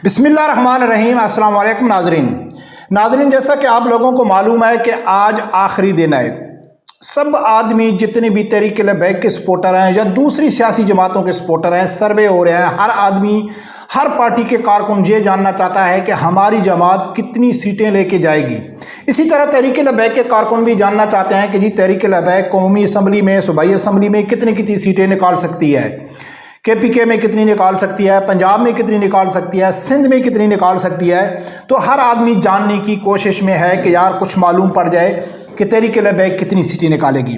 بسم اللہ الرحمن الرحیم۔ السلام علیکم ناظرین، جیسا کہ آپ لوگوں کو معلوم ہے کہ آج آخری دن ہے۔ سب آدمی جتنے بھی تحریک لبیک کے سپورٹر ہیں یا دوسری سیاسی جماعتوں کے سپورٹر ہیں، سروے ہو رہے ہیں۔ ہر آدمی، ہر پارٹی کے کارکن یہ جاننا چاہتا ہے کہ ہماری جماعت کتنی سیٹیں لے کے جائے گی۔ اسی طرح تحریک لبیک کے کارکن بھی جاننا چاہتے ہیں کہ جی تحریک لبیک قومی اسمبلی میں، صوبائی اسمبلی میں کتنی سیٹیں نکال سکتی ہے، کے پی کے میں کتنی نکال سکتی ہے، پنجاب میں کتنی نکال سکتی ہے، سندھ میں کتنی نکال سکتی ہے۔ تو ہر آدمی جاننے کی کوشش میں ہے کہ یار کچھ معلوم پڑ جائے کہ تحریک لبیک کتنی سیٹیں نکالے گی۔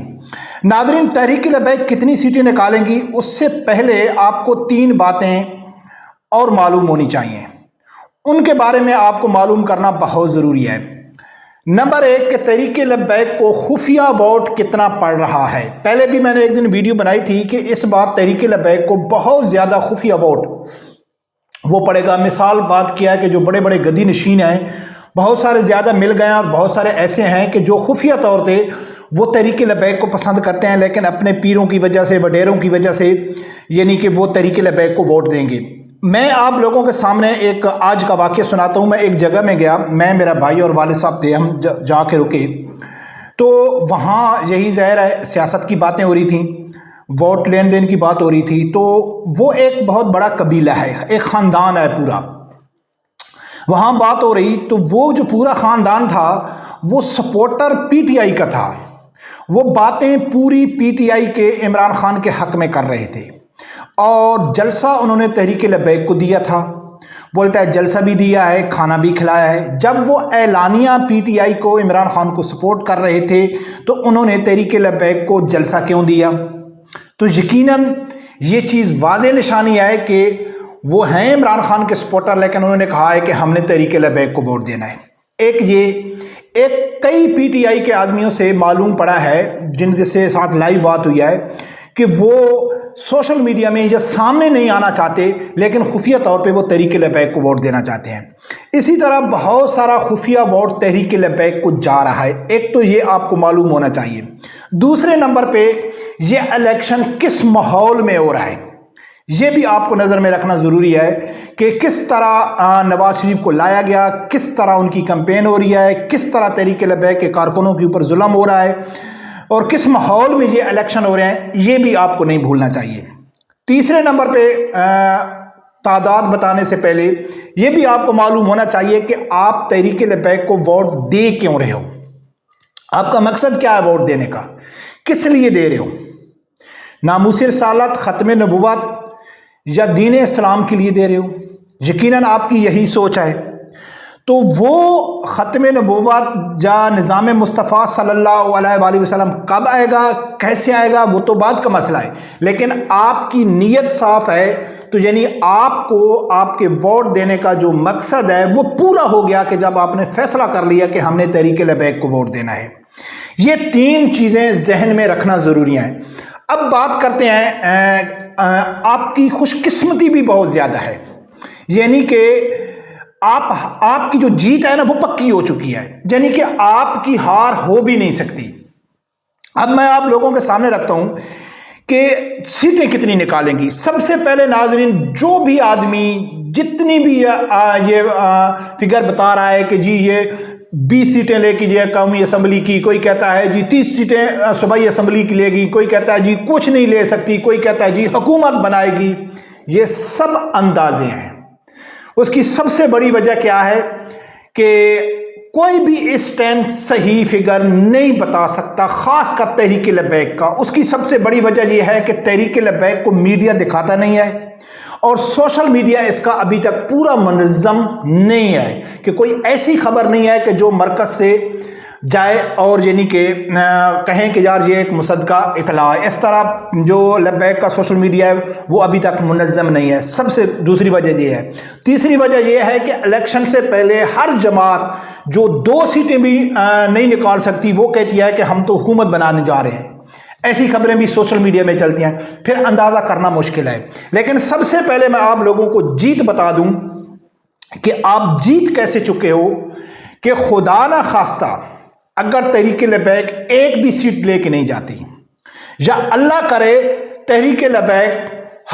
ناظرین، تحریک لبیک کتنی سیٹیں نکالیں گی اس سے پہلے آپ کو 3 باتیں اور معلوم ہونی چاہیے۔ ان کے بارے میں آپ کو معلوم کرنا بہت ضروری ہے۔ نمبر 1 کہ تحریک لبیک کو خفیہ ووٹ کتنا پڑ رہا ہے۔ پہلے بھی میں نے ایک دن ویڈیو بنائی تھی کہ اس بار تحریک لبیک کو بہت زیادہ خفیہ ووٹ وہ پڑے گا۔ مثال بات کیا ہے کہ جو بڑے بڑے گدی نشین ہیں بہت سارے زیادہ مل گئے ہیں، اور بہت سارے ایسے ہیں کہ جو خفیہ طور پہ وہ تحریک لبیک کو پسند کرتے ہیں، لیکن اپنے پیروں کی وجہ سے، وڈیروں کی وجہ سے یعنی کہ وہ تحریک لبیک کو ووٹ دیں گے۔ میں آپ لوگوں کے سامنے ایک آج کا واقعہ سناتا ہوں۔ میں ایک جگہ میں گیا، میں، میرا بھائی اور والد صاحب تھے، ہم جا کے رکے تو وہاں یہی ظاہر ہے سیاست کی باتیں ہو رہی تھیں، ووٹ لین دین کی بات ہو رہی تھی۔ تو وہ ایک بہت بڑا قبیلہ ہے، ایک خاندان ہے پورا، وہاں بات ہو رہی۔ تو وہ جو پورا خاندان تھا وہ سپورٹر پی ٹی آئی کا تھا، وہ باتیں پوری پی ٹی آئی کے عمران خان کے حق میں کر رہے تھے، اور جلسہ انہوں نے تحریک لبیک کو دیا تھا۔ بولتا ہے جلسہ بھی دیا ہے، کھانا بھی کھلایا ہے۔ جب وہ اعلانیہ پی ٹی آئی کو، عمران خان کو سپورٹ کر رہے تھے تو انہوں نے تحریک لبیک کو جلسہ کیوں دیا؟ تو یقیناً یہ چیز واضح نشانی ہے کہ وہ ہیں عمران خان کے سپورٹر، لیکن انہوں نے کہا ہے کہ ہم نے تحریک لبیک کو ووٹ دینا ہے۔ ایک کئی پی ٹی آئی کے آدمیوں سے معلوم پڑا ہے جن کے ساتھ لائیو بات ہوئی ہے کہ وہ سوشل میڈیا میں یہ سامنے نہیں آنا چاہتے، لیکن خفیہ طور پہ وہ تحریک لبیک کو ووٹ دینا چاہتے ہیں۔ اسی طرح بہت سارا خفیہ ووٹ تحریک لبیک کو جا رہا ہے۔ ایک تو یہ آپ کو معلوم ہونا چاہیے۔ دوسرے نمبر پہ یہ الیکشن کس ماحول میں ہو رہا ہے، یہ بھی آپ کو نظر میں رکھنا ضروری ہے کہ کس طرح نواز شریف کو لایا گیا، کس طرح ان کی کمپین ہو رہی ہے، کس طرح تحریک لبیک کے کارکنوں کے اوپر ظلم ہو رہا ہے، اور کس ماحول میں یہ الیکشن ہو رہے ہیں، یہ بھی آپ کو نہیں بھولنا چاہیے۔ تیسرے نمبر پہ تعداد بتانے سے پہلے یہ بھی آپ کو معلوم ہونا چاہیے کہ آپ تحریک لبیک کو ووٹ دے کیوں رہے ہو، آپ کا مقصد کیا ہے ووٹ دینے کا، کس لیے دے رہے ہو؟ ناموس رسالت، ختم نبوت یا دین اسلام کے لیے دے رہے ہو؟ یقیناً آپ کی یہی سوچ ہے۔ تو وہ ختم نبوت یا نظام مصطفیٰ صلی اللہ علیہ وآلہ وسلم کب آئے گا، کیسے آئے گا، وہ تو بعد کا مسئلہ ہے، لیکن آپ کی نیت صاف ہے تو یعنی آپ کو آپ کے ووٹ دینے کا جو مقصد ہے وہ پورا ہو گیا کہ جب آپ نے فیصلہ کر لیا کہ ہم نے تحریک لبیک کو ووٹ دینا ہے۔ یہ 3 چیزیں ذہن میں رکھنا ضروری ہیں۔ اب بات کرتے ہیں، آپ کی خوش قسمتی بھی بہت زیادہ ہے، یعنی کہ آپ کی جو جیت ہے نا وہ پکی ہو چکی ہے، یعنی کہ آپ کی ہار ہو بھی نہیں سکتی۔ اب میں آپ لوگوں کے سامنے رکھتا ہوں کہ سیٹیں کتنی نکالیں گی۔ سب سے پہلے ناظرین، جو بھی آدمی جتنی بھی یہ فگر بتا رہا ہے کہ جی یہ 20 سیٹیں لے کیجیے قومی اسمبلی کی، کوئی کہتا ہے جی 30 سیٹیں صوبائی اسمبلی کی لے گی، کوئی کہتا ہے جی کچھ نہیں لے سکتی، کوئی کہتا ہے جی حکومت بنائے گی، یہ سب اندازے ہیں۔ اس کی سب سے بڑی وجہ کیا ہے کہ کوئی بھی اس ٹائم صحیح فگر نہیں بتا سکتا، خاص کر تحریک لبیک کا۔ اس کی سب سے بڑی وجہ یہ ہے کہ تحریک لبیک کو میڈیا دکھاتا نہیں ہے، اور سوشل میڈیا اس کا ابھی تک پورا منظم نہیں ہے، کہ کوئی ایسی خبر نہیں ہے کہ جو مرکز سے جائے اور یعنی کہ کہیں کہ یار یہ ایک مصدقہ اطلاع ہے۔ اس طرح جو لبیک کا سوشل میڈیا ہے وہ ابھی تک منظم نہیں ہے۔ سب سے دوسری وجہ یہ ہے۔ تیسری وجہ یہ ہے کہ الیکشن سے پہلے ہر جماعت جو 2 سیٹیں بھی نہیں نکال سکتی وہ کہتی ہے کہ ہم تو حکومت بنانے جا رہے ہیں۔ ایسی خبریں بھی سوشل میڈیا میں چلتی ہیں، پھر اندازہ کرنا مشکل ہے۔ لیکن سب سے پہلے میں آپ لوگوں کو جیت بتا دوں کہ آپ جیت کیسے چکے ہو، کہ خدا نہ خواستہ اگر تحریک لبیک ایک بھی سیٹ لے کے نہیں جاتی، یا اللہ کرے تحریک لبیک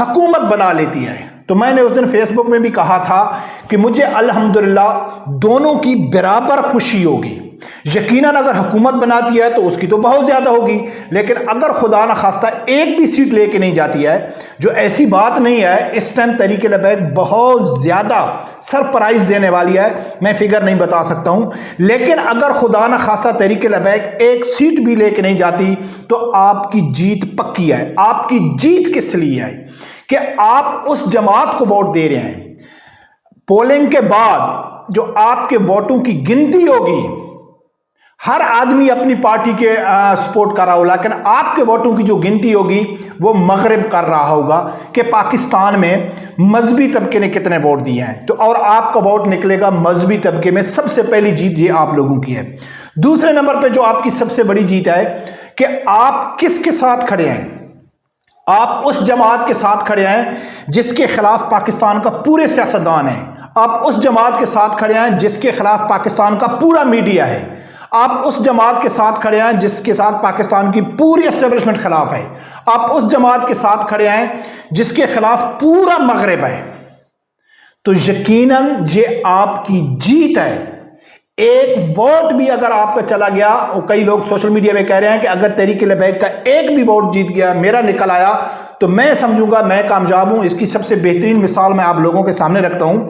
حکومت بنا لیتی ہے، تو میں نے اس دن فیس بک میں بھی کہا تھا کہ مجھے الحمدللہ دونوں کی برابر خوشی ہوگی. یقیناً اگر حکومت بناتی ہے تو اس کی تو بہت زیادہ ہوگی، لیکن اگر خدا نہ خواستہ ایک بھی سیٹ لے کے نہیں جاتی ہے، جو ایسی بات نہیں ہے، اس ٹائم تحریک لبیک بہت زیادہ سرپرائز دینے والی ہے. میں فگر نہیں بتا سکتا ہوں، لیکن اگر خدا نہ خواستہ تحریک لبیک ایک سیٹ بھی لے کے نہیں جاتی تو آپ کی جیت پکی ہے. آپ کی جیت کس لیے ہے کہ آپ اس جماعت کو ووٹ دے رہے ہیں. پولنگ کے بعد جو آپ کے ووٹوں کی گنتی ہوگی، ہر آدمی اپنی پارٹی کے سپورٹ کر رہا ہوگا، لیکن آپ کے ووٹوں کی جو گنتی ہوگی وہ مغرب کر رہا ہوگا کہ پاکستان میں مذہبی طبقے نے کتنے ووٹ دیے ہیں. تو اور آپ کا ووٹ نکلے گا مذہبی طبقے میں. سب سے پہلی جیت یہ آپ لوگوں کی ہے. دوسرے نمبر پہ جو آپ کی سب سے بڑی جیت ہے کہ آپ کس کے ساتھ کھڑے ہیں. آپ اس جماعت کے ساتھ کھڑے ہیں جس کے خلاف پاکستان کا پورے سیاستدان ہیں. آپ اس جماعت کے ساتھ کھڑے ہیں جس کے خلاف پاکستان کا پورا میڈیا ہے. آپ اس جماعت کے ساتھ کھڑے ہیں جس کے ساتھ پاکستان کی پوری اسٹیبلشمنٹ خلاف ہے. آپ اس جماعت کے ساتھ کھڑے ہیں جس کے خلاف پورا مغرب ہے. تو یقیناً یہ آپ کی جیت ہے. ایک ووٹ بھی اگر آپ کا چلا گیا، کئی لوگ سوشل میڈیا پہ کہہ رہے ہیں کہ اگر تحریک لبیک کا ایک بھی ووٹ جیت گیا، میرا نکل آیا، تو میں سمجھوں گا میں کامیاب ہوں. اس کی سب سے بہترین مثال میں آپ لوگوں کے سامنے رکھتا ہوں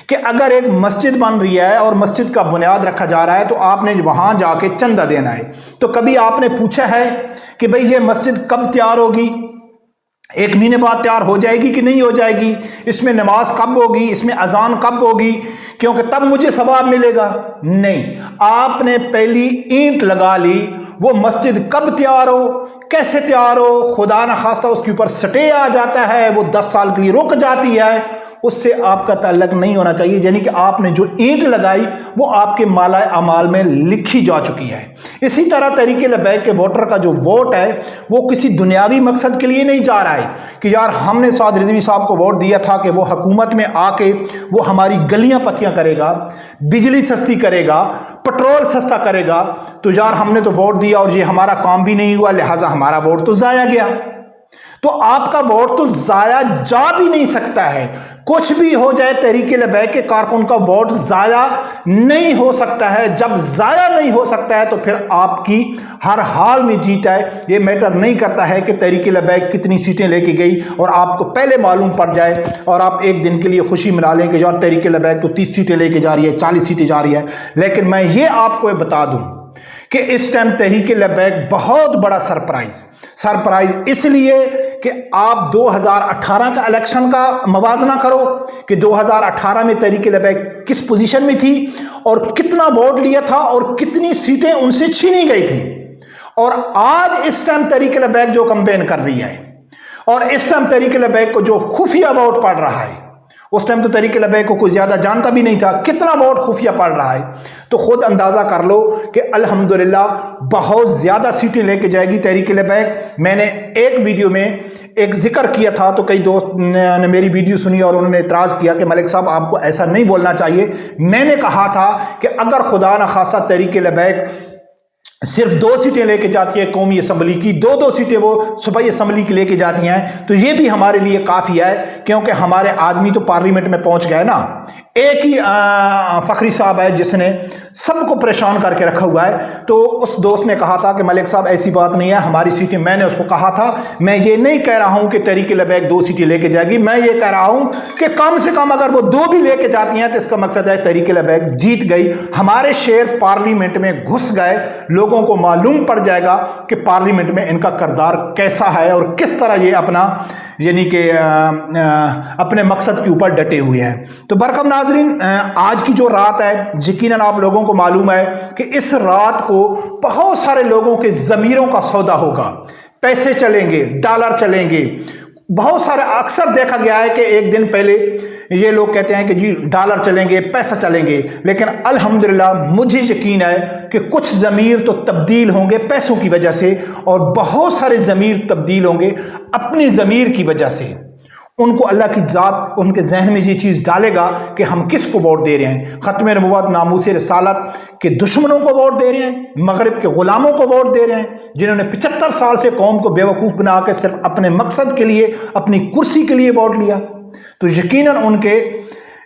کہ اگر ایک مسجد بن رہی ہے اور مسجد کا بنیاد رکھا جا رہا ہے تو آپ نے وہاں جا کے چندہ دینا ہے. تو کبھی آپ نے پوچھا ہے کہ بھئی یہ مسجد کب تیار ہوگی؟ 1 مہینے بعد تیار ہو جائے گی کہ نہیں ہو جائے گی؟ اس میں نماز کب ہوگی؟ اس میں اذان کب ہوگی کیونکہ تب مجھے ثواب ملے گا؟ نہیں، آپ نے پہلی اینٹ لگا لی. وہ مسجد کب تیار ہو، کیسے تیار ہو، خدا نہ خواستہ اس کے اوپر سٹے آ جاتا ہے، وہ 10 سال کے لیے رک جاتی ہے، اس سے آپ کا تعلق نہیں ہونا چاہیے. یعنی کہ آپ نے جو اینٹ لگائی وہ آپ کے مالا اعمال میں لکھی جا چکی ہے. اسی طرح تحریک لبیک کے ووٹر کا جو ووٹ ہے وہ کسی دنیاوی مقصد کے لیے نہیں جا رہا ہے کہ یار ہم نے سعد رضوی صاحب کو ووٹ دیا تھا کہ وہ حکومت میں آ کے وہ ہماری گلیاں پکیاں کرے گا، بجلی سستی کرے گا، پٹرول سستا کرے گا. تو یار ہم نے تو ووٹ دیا اور یہ ہمارا کام بھی نہیں ہوا، لہٰذا ہمارا ووٹ تو ضائع گیا. تو آپ کا ووٹ تو ضائع جا بھی نہیں سکتا ہے. کچھ بھی ہو جائے، تحریک لبیک کے کارکن کا ووٹ ضائع نہیں ہو سکتا ہے. جب ضائع نہیں ہو سکتا ہے تو پھر آپ کی ہر حال میں جیت ہے. یہ میٹر نہیں کرتا ہے کہ تحریک لبیک کتنی سیٹیں لے کے گئی اور آپ کو پہلے معلوم پڑ جائے اور آپ ایک دن کے لیے خوشی منا لیں کہ یار تحریک لبیک تو 30 سیٹیں لے کے جا رہی ہے، 40 سیٹیں جا رہی ہے. لیکن میں یہ آپ کو بتا دوں کہ اس ٹائم تحریک لبیک بہت بڑا سرپرائز اس لیے کہ آپ 2018 کا الیکشن کا موازنہ کرو کہ 2018 میں تحریک لبیک کس پوزیشن میں تھی اور کتنا ووٹ لیا تھا اور کتنی سیٹیں ان سے چھینی گئی تھی. اور آج اس ٹائم تحریک لبیک جو کمپین کر رہی ہے اور اس ٹائم تحریک لبیک کو جو خفیہ ووٹ پڑ رہا ہے، اس ٹائم تو تحریک لبیک کو کوئی زیادہ جانتا بھی نہیں تھا کتنا ووٹ خفیہ پڑ رہا ہے. تو خود اندازہ کر لو کہ الحمدللہ بہت زیادہ سیٹیں لے کے جائے گی تحریک لبیک. میں نے ایک ویڈیو میں ایک ذکر کیا تھا تو کئی دوست نے میری ویڈیو سنی اور انہوں نے اعتراض کیا کہ ملک صاحب آپ کو ایسا نہیں بولنا چاہیے. میں نے کہا تھا کہ اگر خدا نہ خواستہ تحریک لبیک صرف 2 سیٹیں لے کے جاتی ہے قومی اسمبلی کی، 2 سیٹیں وہ صوبائی اسمبلی کی لے کے جاتی ہیں، تو یہ بھی ہمارے لیے کافی ہے کیونکہ ہمارے آدمی تو پارلیمنٹ میں پہنچ گئے نا. ایک ہی فخری صاحب ہے جس نے سب کو پریشان کر کے رکھا ہوا ہے. تو اس دوست نے کہا تھا کہ ملک صاحب ایسی بات نہیں ہے، ہماری سیٹیں، میں نے اس کو کہا تھا میں یہ نہیں کہہ رہا ہوں کہ تحریک لبیک 2 سیٹیں لے کے جائے گی، میں یہ کہہ رہا ہوں کہ کم سے کم اگر وہ 2 بھی لے کے جاتی ہیں تو اس کا مقصد ہے تحریک لبیک جیت گئی. ہمارے شیر پارلیمنٹ میں گھس گئے، لوگوں کو معلوم پڑ جائے گا کہ پارلیمنٹ میں ان کا کردار کیسا ہے اور کس طرح یہ اپنا یعنی کہ اپنے مقصد کے اوپر ڈٹے ہوئے ہیں. تو برکم ناظرین، آج کی جو رات ہے یقیناً آپ لوگوں کو معلوم ہے کہ اس رات کو بہت سارے لوگوں کے ضمیروں کا سودا ہوگا. پیسے چلیں گے، ڈالر چلیں گے. بہت سارے اکثر دیکھا گیا ہے کہ ایک دن پہلے یہ لوگ کہتے ہیں کہ جی ڈالر چلیں گے، پیسہ چلیں گے، لیکن الحمدللہ مجھے یقین ہے کہ کچھ ضمیر تو تبدیل ہوں گے پیسوں کی وجہ سے اور بہت سارے ضمیر تبدیل ہوں گے اپنی ضمیر کی وجہ سے. ان کو اللہ کی ذات ان کے ذہن میں یہ چیز ڈالے گا کہ ہم کس کو ووٹ دے رہے ہیں. ختم نبوت، ناموس رسالت کے دشمنوں کو ووٹ دے رہے ہیں، مغرب کے غلاموں کو ووٹ دے رہے ہیں جنہوں نے 75 سال سے قوم کو بیوقوف بنا کے صرف اپنے مقصد کے لیے، اپنی کرسی کے لیے ووٹ لیا. تو یقیناً ان کے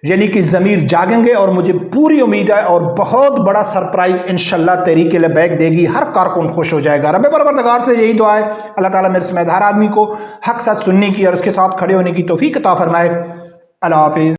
یعنی کہ ضمیر جاگیں گے، اور مجھے پوری امید ہے اور بہت بڑا سرپرائز انشاءاللہ تحریک لبیک دے گی، ہر کارکن خوش ہو جائے گا۔ رب پروردگار سے یہی دعا ہے اللہ تعالیٰ میرے سمیت ہر آدمی کو حق سچ سننے کی اور اس کے ساتھ کھڑے ہونے کی توفیق عطا فرمائے۔ اللہ حافظ۔